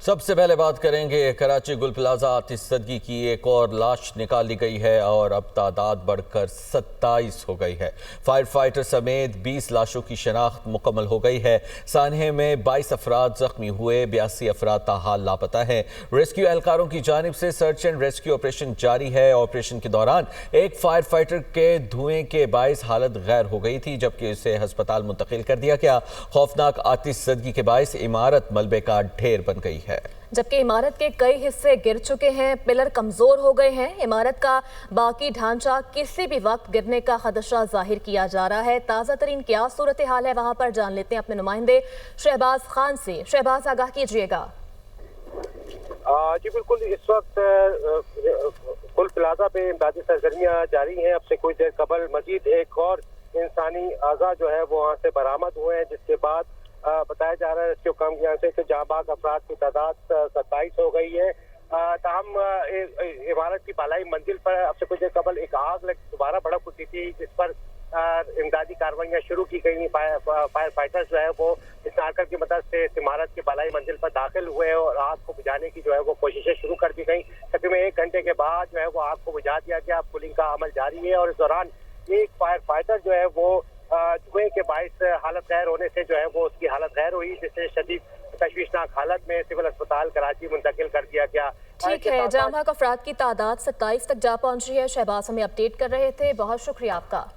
सबसे पहले बात करेंगे कराची गुल प्लाजा आतिशज़दगी की एक और लाश निकाल ली गई है और अब तादाद बढ़कर 27 हो गई है। फायर फाइटर समेत 20 लाशों की शनाख्त मुकम्मल हो गई है। सानहे में 22 अफराद जख्मी हुए, 82 अफराद ताहाल लापता हैं। रेस्क्यू एहलकारों की जानिब से सर्च एंड रेस्क्यू ऑपरेशन जारी है। ऑपरेशन के दौरान एक फायर फाइटर के धुएं के बायस हालत गैर हो गई थी, जबकि उसे अस्पताल मुंतकिल कर दिया गया। खौफनाक आतिशज़दगी के बायस इमारत मलबे का ढेर बन गई है, जबकि इमारत के कई हिस्से गिर चुके हैं, पिलर कमजोर हो गए हैं। इमारत का बाकी ढांचा किसी भी वक्त गिरने का खदशा जाहिर किया जा रहा है। ताज़ा तरीन क्या सूरत हाल है, वहां पर जान लेते हैं अपने नुमाइंदे शहबाज खान से। शहबाज, आगाह कीजिएगा। जी बिल्कुल, इस वक्त गुल प्लाजा पे इमदादी सरगर्मियाँ जारी हैं। अब से कुछ देर कबल मजीद एक और इंसानी आज़ा जो है वो वहाँ से बरामद हुए हैं, जिसके बाद बताया जा रहा है रेस्क्यू काम यहाँ से कि जांबाज अफराद की तादाद 27 हो गई है। ताहम इमारत की बालाई मंजिल पर अब से कुछ देर कबल एक आग दोबारा भड़क उठी थी, जिस पर इमदादी कार्रवाइयाँ शुरू की गई। फायर फाइटर्स जो है वो इस नारकर की मदद से इस इमारत की बालाई मंजिल पर दाखिल हुए और आग को बुझाने की जो है वो कोशिशें शुरू कर दी गई। तकरीबन 1 घंटे के बाद जो है वो आग को बुझा दिया गया। कूलिंग का अमल जारी है और इस दौरान एक फायर फाइटर जो है वो धुएं के बायस हालत गैर होने से जो है वो उसकी हालत गैर हुई, जिससे शदीद तशवीशनाक हालत में सिविल अस्पताल कराची मुंतकिल कर दिया गया। ठीक है, जाँ भाग अफराद की तादाद 27 तक जा पहुंची है। शहबाज हमें अपडेट कर रहे थे, बहुत शुक्रिया आपका।